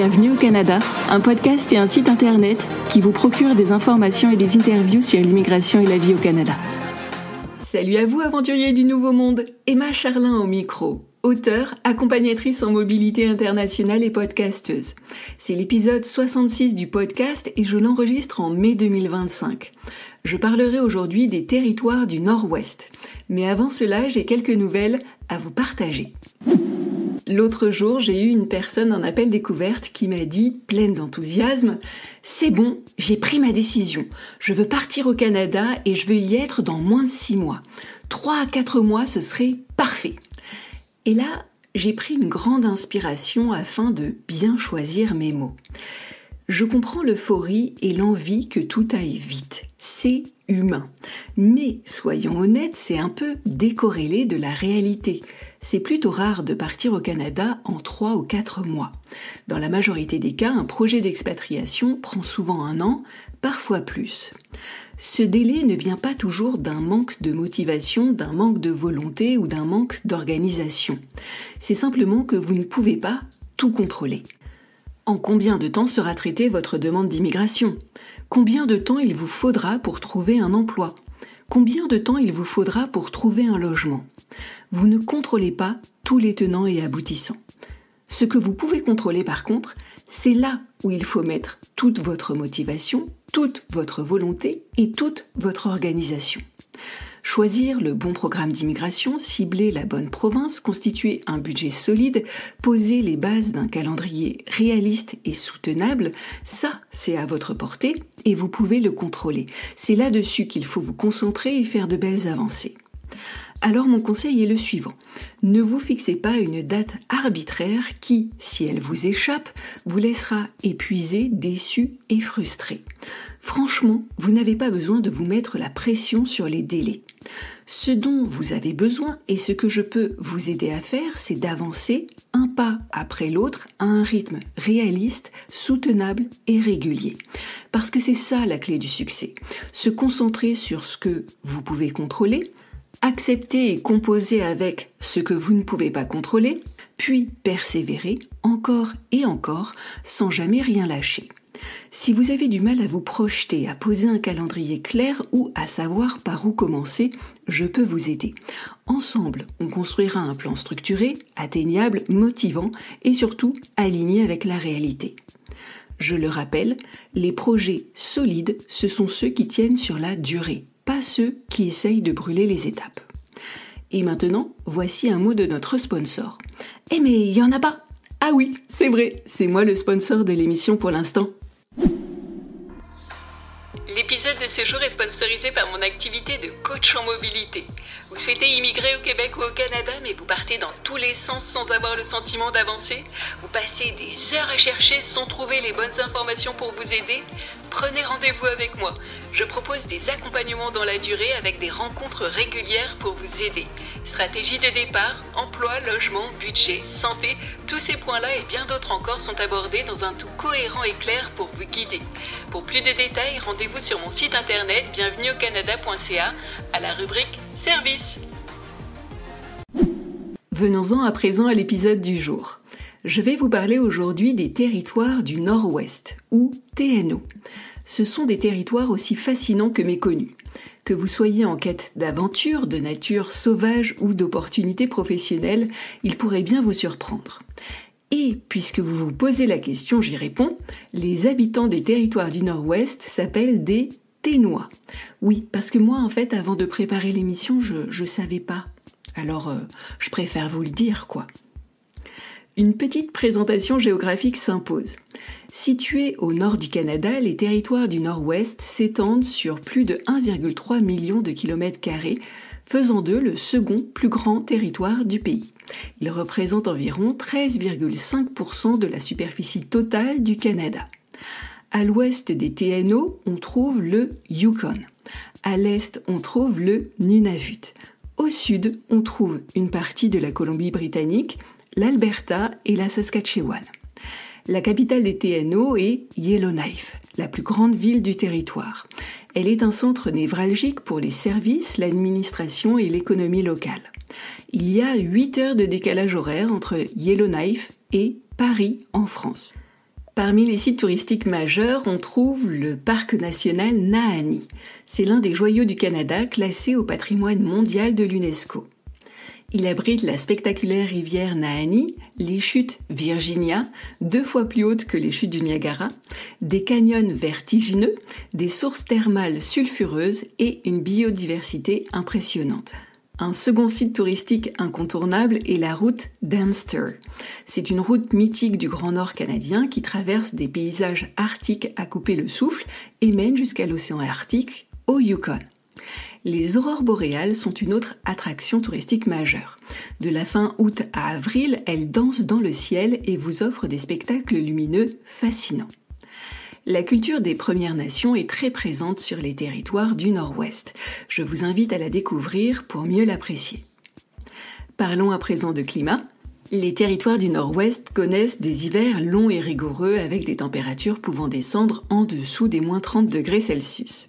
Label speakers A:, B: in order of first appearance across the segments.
A: Bienvenue au Canada, un podcast et un site internet qui vous procure des informations et des interviews sur l'immigration et la vie au Canada. Salut à vous aventuriers du Nouveau Monde, Emma Charlin au micro. Auteure, accompagnatrice en mobilité internationale et podcasteuse. C'est l'épisode 66 du podcast et je l'enregistre en mai 2025. Je parlerai aujourd'hui des territoires du Nord-Ouest. Mais avant cela, j'ai quelques nouvelles à vous partager. L'autre jour, j'ai eu une personne en appel découverte qui m'a dit, pleine d'enthousiasme, « C'est bon, j'ai pris ma décision. Je veux partir au Canada et je veux y être dans moins de 6 mois. 3 à 4 mois, ce serait parfait. » Et là, j'ai pris une grande inspiration afin de bien choisir mes mots. Je comprends l'euphorie et l'envie que tout aille vite. C'est humain. Mais, soyons honnêtes, c'est un peu décorrélé de la réalité. C'est plutôt rare de partir au Canada en 3 ou 4 mois. Dans la majorité des cas, un projet d'expatriation prend souvent 1 an, parfois plus. Ce délai ne vient pas toujours d'un manque de motivation, d'un manque de volonté ou d'un manque d'organisation. C'est simplement que vous ne pouvez pas tout contrôler. En combien de temps sera traitée votre demande d'immigration ? Combien de temps il vous faudra pour trouver un emploi ? Combien de temps il vous faudra pour trouver un logement ? Vous ne contrôlez pas tous les tenants et aboutissants. Ce que vous pouvez contrôler par contre, c'est là où il faut mettre toute votre motivation, toute votre volonté et toute votre organisation. Choisir le bon programme d'immigration, cibler la bonne province, constituer un budget solide, poser les bases d'un calendrier réaliste et soutenable, ça c'est à votre portée et vous pouvez le contrôler. C'est là-dessus qu'il faut vous concentrer et faire de belles avancées. Alors mon conseil est le suivant. Ne vous fixez pas une date arbitraire qui, si elle vous échappe, vous laissera épuisé, déçu et frustré. Franchement, vous n'avez pas besoin de vous mettre la pression sur les délais. Ce dont vous avez besoin et ce que je peux vous aider à faire, c'est d'avancer un pas après l'autre à un rythme réaliste, soutenable et régulier. Parce que c'est ça la clé du succès. Se concentrer sur ce que vous pouvez contrôler, accepter et composer avec ce que vous ne pouvez pas contrôler, puis persévérer encore et encore sans jamais rien lâcher. Si vous avez du mal à vous projeter, à poser un calendrier clair ou à savoir par où commencer, je peux vous aider. Ensemble, on construira un plan structuré, atteignable, motivant et surtout aligné avec la réalité. Je le rappelle, les projets solides, ce sont ceux qui tiennent sur la durée, pas ceux qui essayent de brûler les étapes. Et maintenant, voici un mot de notre sponsor. Eh mais il y en a pas! Ah oui, c'est vrai, c'est moi le sponsor de l'émission pour l'instant. L'épisode de ce jour est sponsorisé par mon activité de coach en mobilité. Vous souhaitez immigrer au Québec ou au Canada, mais vous partez dans tous les sens sans avoir le sentiment d'avancer ? Vous passez des heures à chercher sans trouver les bonnes informations pour vous aider ? Prenez rendez-vous avec moi. Je propose des accompagnements dans la durée avec des rencontres régulières pour vous aider. Stratégie de départ, emploi, logement, budget, santé, tous ces points-là et bien d'autres encore sont abordés dans un tout cohérent et clair pour vous guider. Pour plus de détails, rendez-vous sur mon site internet bienvenueaucanada.ca à la rubrique Service. Venons-en à présent à l'épisode du jour. Je vais vous parler aujourd'hui des territoires du Nord-Ouest, ou TNO. Ce sont des territoires aussi fascinants que méconnus. Que vous soyez en quête d'aventure, de nature sauvage ou d'opportunités professionnelles, ils pourraient bien vous surprendre. Et puisque vous vous posez la question, j'y réponds, les habitants des territoires du Nord-Ouest s'appellent des Ténois. Oui, parce que moi, en fait, avant de préparer l'émission, je savais pas. Alors, je préfère vous le dire, quoi. Une petite présentation géographique s'impose. Situés au nord du Canada, les territoires du Nord-Ouest s'étendent sur plus de 1,3 million de kilomètres carrés, faisant d'eux le second plus grand territoire du pays. Ils représentent environ 13,5% de la superficie totale du Canada. À l'ouest des TNO, on trouve le Yukon. À l'est, on trouve le Nunavut. Au sud, on trouve une partie de la Colombie-Britannique, l'Alberta et la Saskatchewan. La capitale des TNO est Yellowknife, la plus grande ville du territoire. Elle est un centre névralgique pour les services, l'administration et l'économie locale. Il y a 8 heures de décalage horaire entre Yellowknife et Paris en France. Parmi les sites touristiques majeurs, on trouve le parc national Nahanni. C'est l'un des joyaux du Canada classé au patrimoine mondial de l'UNESCO. Il abrite la spectaculaire rivière Nahanni, les chutes Virginia, 2 fois plus hautes que les chutes du Niagara, des canyons vertigineux, des sources thermales sulfureuses et une biodiversité impressionnante. Un second site touristique incontournable est la route Dempster. C'est une route mythique du Grand Nord canadien qui traverse des paysages arctiques à couper le souffle et mène jusqu'à l'océan Arctique, au Yukon. Les aurores boréales sont une autre attraction touristique majeure. De la fin août à avril, elles dansent dans le ciel et vous offrent des spectacles lumineux fascinants. La culture des Premières Nations est très présente sur les territoires du Nord-Ouest. Je vous invite à la découvrir pour mieux l'apprécier. Parlons à présent de climat. Les territoires du Nord-Ouest connaissent des hivers longs et rigoureux avec des températures pouvant descendre en dessous des moins 30 degrés Celsius.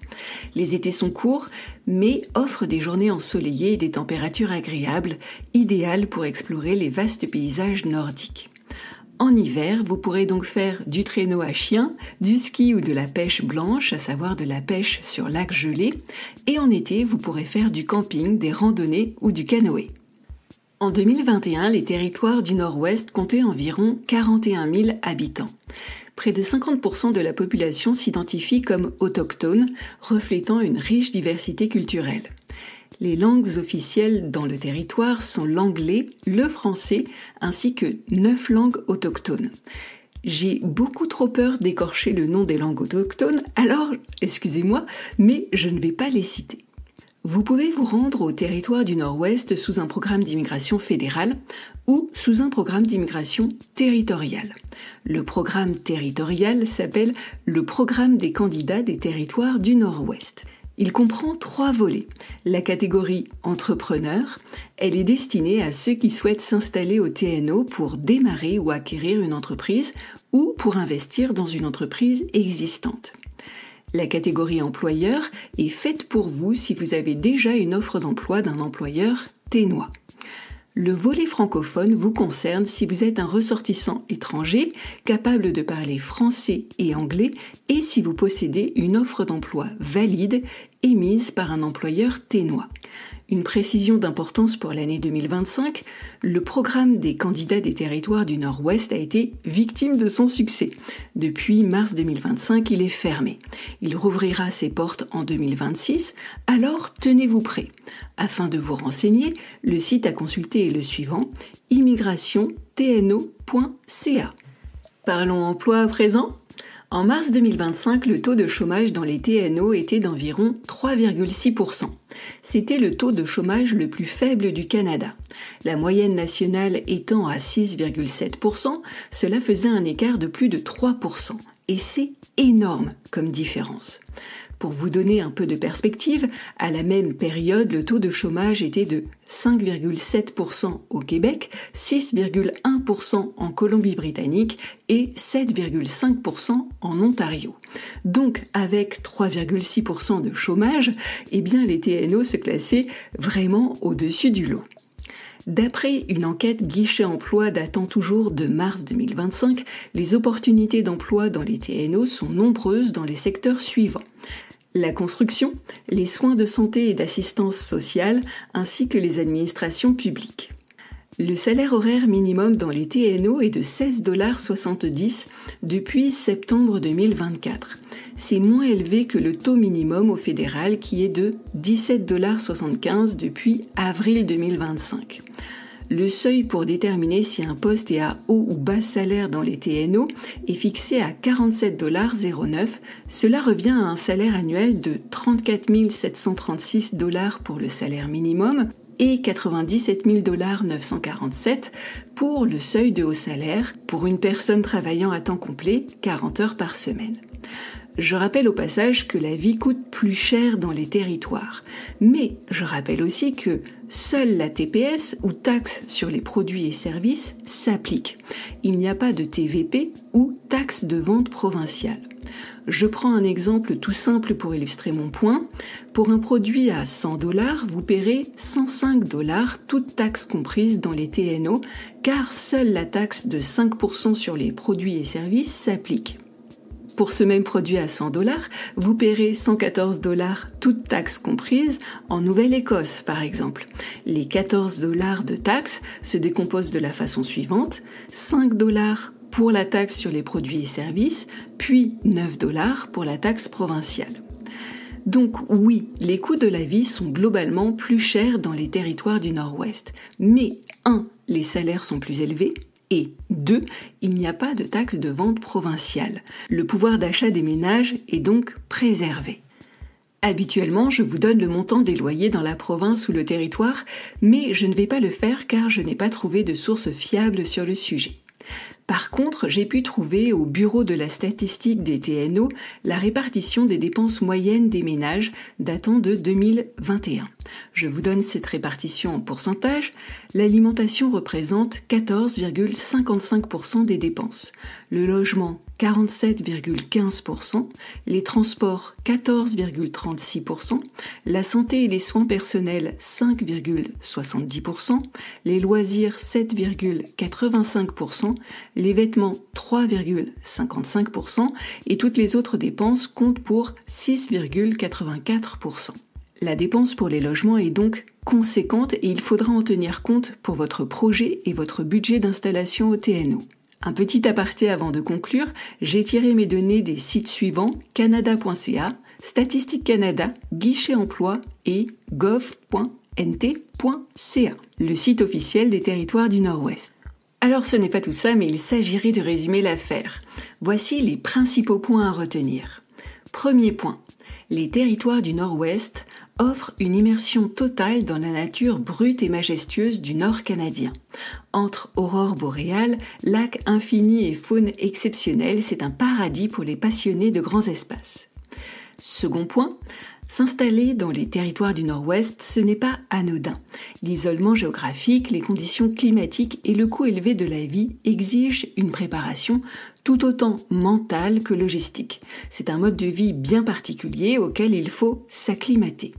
A: Les étés sont courts, mais offrent des journées ensoleillées et des températures agréables, idéales pour explorer les vastes paysages nordiques. En hiver, vous pourrez donc faire du traîneau à chien, du ski ou de la pêche blanche, à savoir de la pêche sur lac gelé. Et en été, vous pourrez faire du camping, des randonnées ou du canoë. En 2021, les territoires du Nord-Ouest comptaient environ 41 000 habitants. Près de 50% de la population s'identifie comme autochtone, reflétant une riche diversité culturelle. Les langues officielles dans le territoire sont l'anglais, le français, ainsi que 9 langues autochtones. J'ai beaucoup trop peur d'écorcher le nom des langues autochtones, alors excusez-moi, mais je ne vais pas les citer. Vous pouvez vous rendre au territoire du Nord-Ouest sous un programme d'immigration fédéral ou sous un programme d'immigration territoriale. Le programme territorial s'appelle le Programme des candidats des territoires du Nord-Ouest. Il comprend 3 volets. La catégorie entrepreneur, elle est destinée à ceux qui souhaitent s'installer au TNO pour démarrer ou acquérir une entreprise ou pour investir dans une entreprise existante. La catégorie employeur est faite pour vous si vous avez déjà une offre d'emploi d'un employeur ténois. Le volet francophone vous concerne si vous êtes un ressortissant étranger capable de parler français et anglais et si vous possédez une offre d'emploi valide émise par un employeur ténois. Une précision d'importance pour l'année 2025, le programme des candidats des territoires du Nord-Ouest a été victime de son succès. Depuis mars 2025, il est fermé. Il rouvrira ses portes en 2026, alors tenez-vous prêts. Afin de vous renseigner, le site à consulter est le suivant, immigrationtno.ca. Parlons emploi à présent. En mars 2025, le taux de chômage dans les TNO était d'environ 3,6%. C'était le taux de chômage le plus faible du Canada. La moyenne nationale étant à 6,7%, cela faisait un écart de plus de 3%. Et c'est énorme comme différence. Pour vous donner un peu de perspective, à la même période, le taux de chômage était de 5,7% au Québec, 6,1% en Colombie-Britannique et 7,5% en Ontario. Donc, avec 3,6% de chômage, eh bien les TNO se classaient vraiment au-dessus du lot. D'après une enquête guichet emploi datant toujours de mars 2025, les opportunités d'emploi dans les TNO sont nombreuses dans les secteurs suivants. La construction, les soins de santé et d'assistance sociale, ainsi que les administrations publiques. Le salaire horaire minimum dans les TNO est de 16,70$ depuis septembre 2024. C'est moins élevé que le taux minimum au fédéral qui est de 17,75$ depuis avril 2025. Le seuil pour déterminer si un poste est à haut ou bas salaire dans les TNO est fixé à 47,09$. Cela revient à un salaire annuel de 34 736$ pour le salaire minimum et 97 947$ pour le seuil de haut salaire pour une personne travaillant à temps complet, 40 heures par semaine. Je rappelle au passage que la vie coûte plus cher dans les territoires. Mais je rappelle aussi que seule la TPS ou taxe sur les produits et services s'applique. Il n'y a pas de TVP ou taxe de vente provinciale. Je prends un exemple tout simple pour illustrer mon point. Pour un produit à $100, vous paierez $105, toutes taxes comprises dans les TNO, car seule la taxe de 5% sur les produits et services s'applique. Pour ce même produit à $100, vous paierez $114, toutes taxes comprises, en Nouvelle-Écosse par exemple. Les $14 de taxes se décomposent de la façon suivante: $5 pour la taxe sur les produits et services, puis $9 pour la taxe provinciale. Donc oui, les coûts de la vie sont globalement plus chers dans les territoires du Nord-Ouest. Mais 1. Les salaires sont plus élevés. Et 2. Il n'y a pas de taxe de vente provinciale. Le pouvoir d'achat des ménages est donc préservé. Habituellement, je vous donne le montant des loyers dans la province ou le territoire, mais je ne vais pas le faire car je n'ai pas trouvé de source fiable sur le sujet. Par contre, j'ai pu trouver au Bureau de la statistique des TNO la répartition des dépenses moyennes des ménages datant de 2021. Je vous donne cette répartition en pourcentage. L'alimentation représente 14,55% des dépenses, le logement 47,15%, les transports 14,36%, la santé et les soins personnels 5,70%, les loisirs 7,85%, les vêtements 3,55% et toutes les autres dépenses comptent pour 6,84%. La dépense pour les logements est donc conséquente et il faudra en tenir compte pour votre projet et votre budget d'installation au TNO. Un petit aparté avant de conclure, j'ai tiré mes données des sites suivants: canada.ca, Statistique Canada, Guichet Emploi et gov.nt.ca, le site officiel des territoires du Nord-Ouest. Alors ce n'est pas tout ça, mais il s'agirait de résumer l'affaire. Voici les principaux points à retenir. Premier point, les territoires du Nord-Ouest offrent une immersion totale dans la nature brute et majestueuse du Nord canadien. Entre aurore boréale, lacs infinis et faune exceptionnelle, c'est un paradis pour les passionnés de grands espaces. Second point, s'installer dans les territoires du Nord-Ouest, ce n'est pas anodin. L'isolement géographique, les conditions climatiques et le coût élevé de la vie exigent une préparation tout autant mentale que logistique. C'est un mode de vie bien particulier auquel il faut s'acclimater.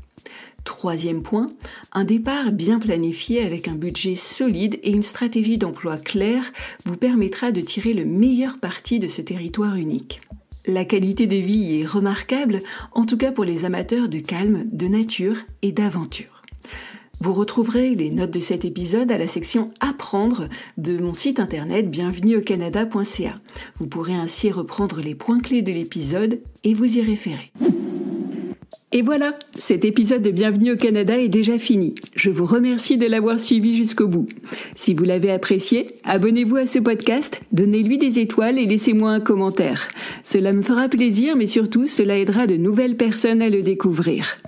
A: Troisième point, un départ bien planifié avec un budget solide et une stratégie d'emploi claire vous permettra de tirer le meilleur parti de ce territoire unique. La qualité de vie y est remarquable, en tout cas pour les amateurs de calme, de nature et d'aventure. Vous retrouverez les notes de cet épisode à la section Apprendre de mon site internet bienvenueaucanada.ca. Vous pourrez ainsi reprendre les points clés de l'épisode et vous y référer. Et voilà, cet épisode de Bienvenue au Canada est déjà fini. Je vous remercie de l'avoir suivi jusqu'au bout. Si vous l'avez apprécié, abonnez-vous à ce podcast, donnez-lui des étoiles et laissez-moi un commentaire. Cela me fera plaisir, mais surtout, cela aidera de nouvelles personnes à le découvrir.